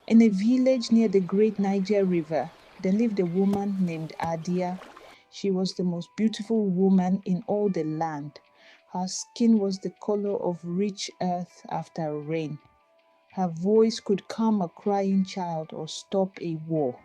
In a village near the great Niger River, there lived a woman named Adia. She was the most beautiful woman in all the land. Her skin was the color of rich earth after rain. Her voice could calm a crying child or stop a war.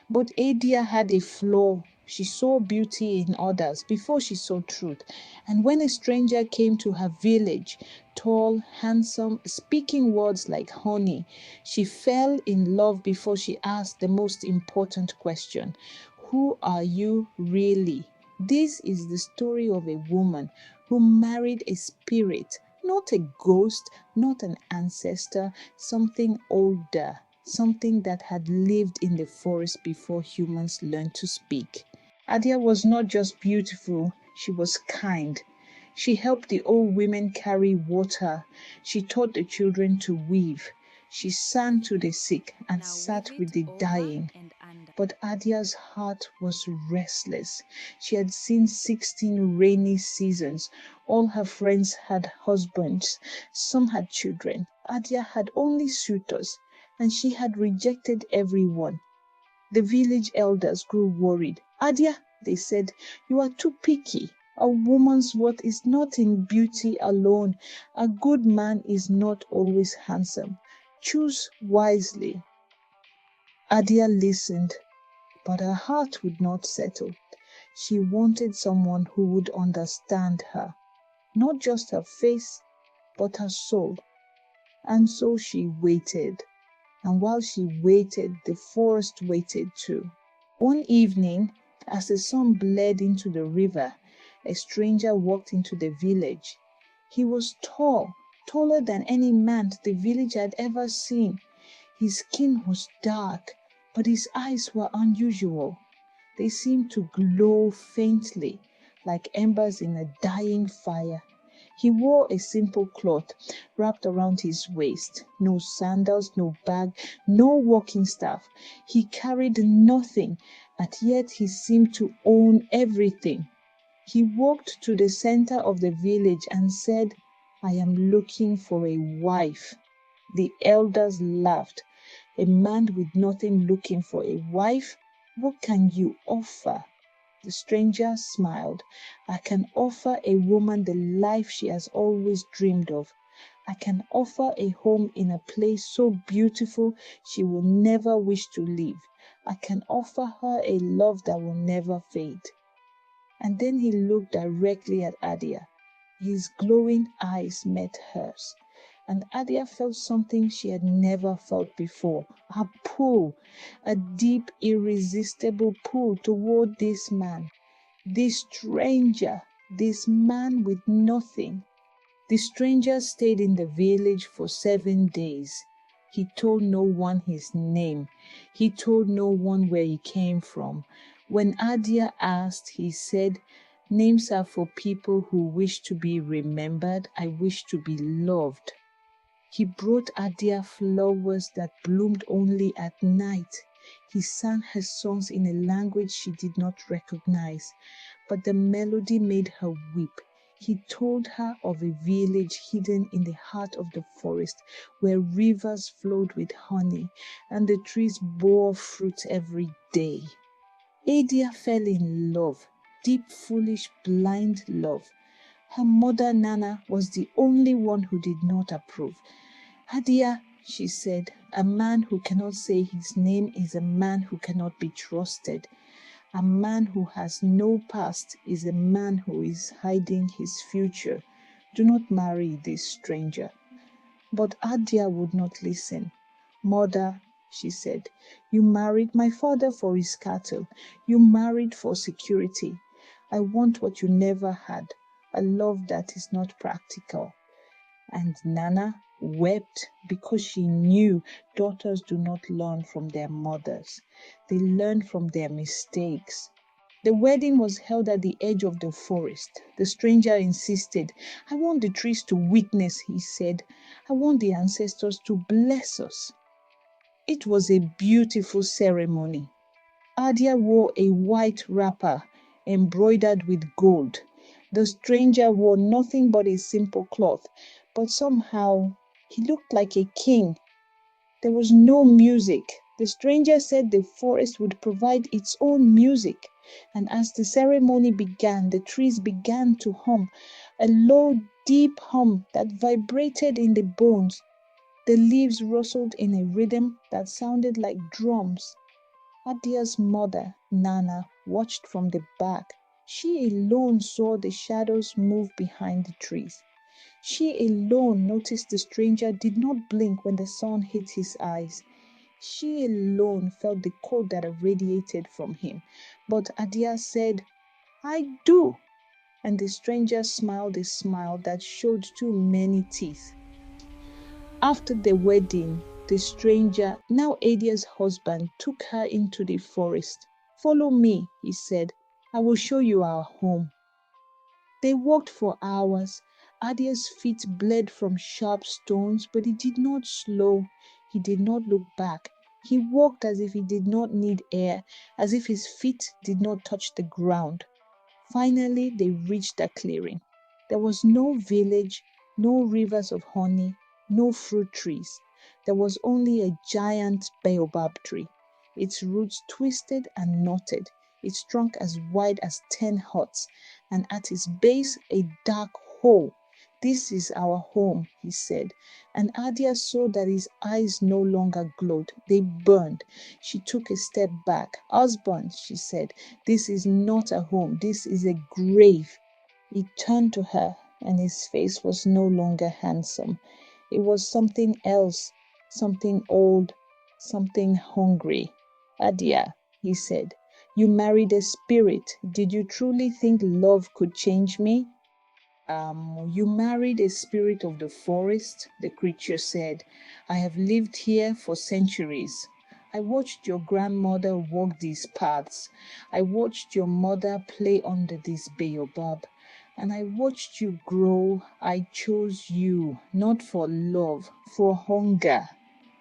But Adia had a flaw. She saw beauty in others before she saw truth. And when a stranger came to her village, tall, handsome, speaking words like honey, she fell in love before she asked the most important question: who are you really? This is the story of a woman who married a spirit, not a ghost, not an ancestor, something older, something that had lived in the forest before humans learned to speak. Adia was not just beautiful, she was kind. She helped the old women carry water. She taught the children to weave. She sang to the sick and Now sat weave with it the over dying. and under. But Adia's heart was restless. She had seen 16 rainy seasons. All her friends had husbands. Some had children. Adia had only suitors, and she had rejected everyone. The village elders grew worried. Adia, they said, you are too picky. A woman's worth is not in beauty alone. A good man is not always handsome. Choose wisely. Adia listened, but her heart would not settle. She wanted someone who would understand her, not just her face, but her soul. And so she waited. And while she waited, the forest waited too. One evening, as the sun bled into the river, a stranger walked into the village. He was tall, taller than any man the village had ever seen. His skin was dark, but his eyes were unusual. They seemed to glow faintly, like embers in a dying fire. He wore a simple cloth wrapped around his waist, no sandals, no bag, no walking staff. He carried nothing, and yet he seemed to own everything. He walked to the center of the village and said, I am looking for a wife. The elders laughed. A man with nothing looking for a wife? What can you offer? The stranger smiled. I can offer a woman the life she has always dreamed of. I can offer a home in a place so beautiful she will never wish to leave. I can offer her a love that will never fade. And then he looked directly at Adia. His glowing eyes met hers, and Adia felt something she had never felt before, a pull, a deep, irresistible pull toward this man, this stranger, this man with nothing. The stranger stayed in the village for 7 days. He told no one his name. He told no one where he came from. When Adia asked, he said, names are for people who wish to be remembered. I wish to be loved. He brought Adia flowers that bloomed only at night. He sang her songs in a language she did not recognize, but the melody made her weep. He told her of a village hidden in the heart of the forest where rivers flowed with honey and the trees bore fruit every day. Adia fell in love, deep, foolish, blind love. Her mother, Nana, was the only one who did not approve. Adia, she said, a man who cannot say his name is a man who cannot be trusted. A man who has no past is a man who is hiding his future. Do not marry this stranger. But Adia would not listen. Mother, she said, you married my father for his cattle. You married for security. I want what you never had, a love that is not practical. And Nana wept because she knew daughters do not learn from their mothers. They learn from their mistakes. The wedding was held at the edge of the forest. The stranger insisted. I want the trees to witness, he said. I want the ancestors to bless us. It was a beautiful ceremony. Adia wore a white wrapper embroidered with gold. The stranger wore nothing but a simple cloth, but somehow he looked like a king. There was no music. The stranger said the forest would provide its own music. And as the ceremony began, the trees began to hum, a low, deep hum that vibrated in the bones. The leaves rustled in a rhythm that sounded like drums. Adia's mother, Nana, watched from the back. She alone saw the shadows move behind the trees. She alone noticed the stranger did not blink when the sun hit his eyes. She alone felt the cold that radiated from him. But Adia said, I do. And the stranger smiled a smile that showed too many teeth. After the wedding, the stranger, now Adia's husband, took her into the forest. Follow me, he said. I will show you our home. They walked for hours. Adia's feet bled from sharp stones, but he did not slow. He did not look back. He walked as if he did not need air, as if his feet did not touch the ground. Finally, they reached a clearing. There was no village, no rivers of honey, no fruit trees. There was only a giant baobab tree, its roots twisted and knotted, its trunk as wide as 10 huts, and at its base a dark hole. This is our home, he said. And Adia saw that his eyes no longer glowed, they burned. She took a step back. Husband, she said, this is not a home, this is a grave. He turned to her, and his face was no longer handsome. It was something else, something old, something hungry. Adia, he said, you married a spirit. Did you truly think love could change me? You married a spirit of the forest, the creature said. I have lived here for centuries. I watched your grandmother walk these paths. I watched your mother play under this baobab. And I watched you grow. I chose you, not for love, for hunger.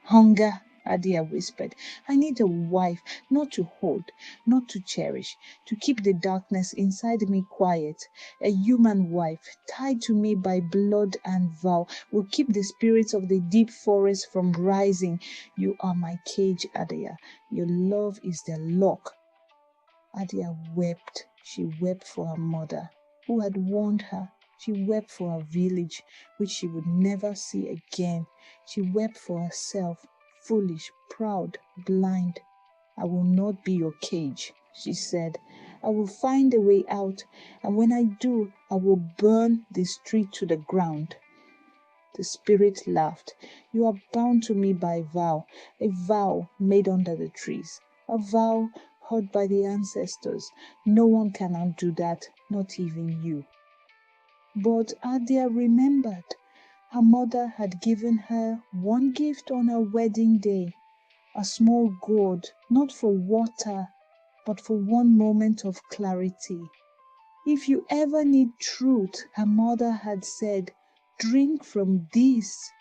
Hunger, Adia whispered. I need a wife, not to hold, not to cherish, to keep the darkness inside me quiet. A human wife, tied to me by blood and vow, will keep the spirits of the deep forest from rising. You are my cage, Adia. Your love is the lock. Adia wept. She wept for her mother, who had warned her. She wept for her village, which she would never see again. She wept for herself, foolish, proud, blind. I will not be your cage, she said. I will find a way out, and when I do, I will burn this tree to the ground. The spirit laughed. You are bound to me by a vow made under the trees, a vow heard by the ancestors. No one can undo that, not even you. But Adia remembered. Her mother had given her one gift on her wedding day, a small gourd, not for water, but for one moment of clarity. If you ever need truth, her mother had said, drink from this.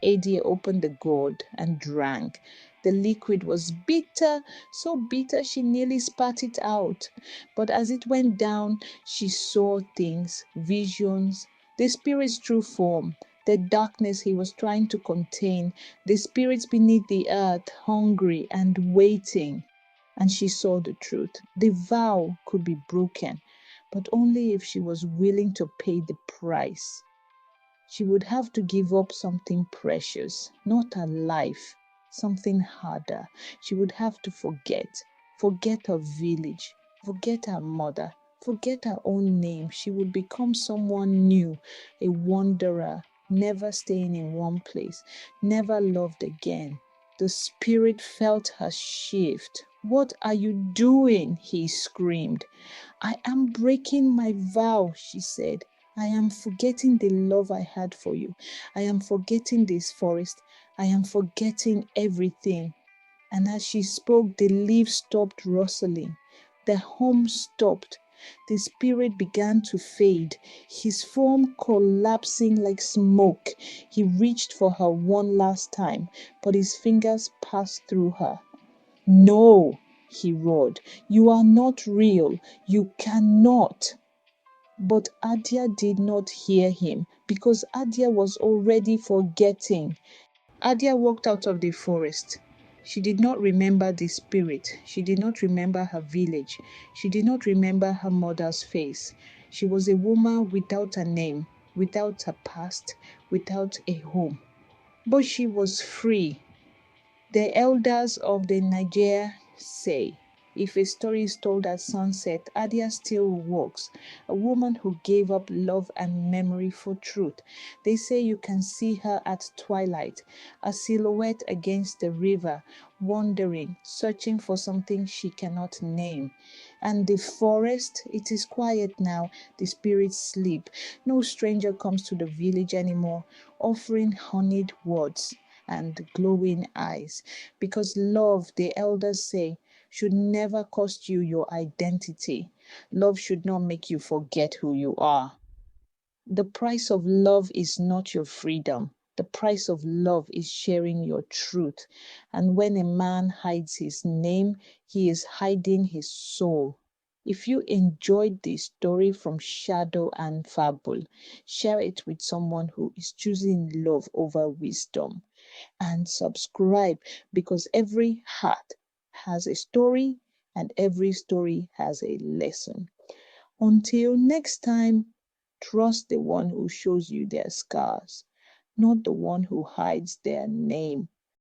Adia opened the gourd and drank. The liquid was bitter, so bitter she nearly spat it out. But as it went down, she saw things, visions, the spirit's true form, the darkness he was trying to contain, the spirits beneath the earth, hungry and waiting. And she saw the truth. The vow could be broken, but only if she was willing to pay the price. She would have to give up something precious, not her life, something harder. She would have to forget her village, forget her mother, forget her own name. She would become someone new, a wanderer, never staying in one place, never loved again. The spirit felt her shift. What are you doing? He screamed. I am breaking my vow, she said. I am forgetting the love I had for you. I am forgetting this forest. I am forgetting everything. And as she spoke, the leaves stopped rustling. The hum stopped. The spirit began to fade, his form collapsing like smoke. He reached for her one last time, but his fingers passed through her. No, he roared. You are not real. You cannot. But Adia did not hear him because Adia was already forgetting. Adia walked out of the forest. She did not remember the spirit. She did not remember her village. She did not remember her mother's face. She was a woman without a name, without a past, without a home. But she was free. The elders of the Nigeria say, if a story is told at sunset, Adia still walks, a woman who gave up love and memory for truth. They say you can see her at twilight, a silhouette against the river, wandering, searching for something she cannot name. And the forest, it is quiet now, the spirits sleep. No stranger comes to the village anymore, offering honeyed words and glowing eyes. Because love, the elders say, should never cost you your identity. Love should not make you forget who you are. The price of love is not your freedom. The price of love is sharing your truth. And when a man hides his name, he is hiding his soul. If you enjoyed this story from Shadow and Fable, share it with someone who is choosing love over wisdom. And subscribe, because every heart has a story and every story has a lesson. Until next time, trust the one who shows you their scars, not the one who hides their name.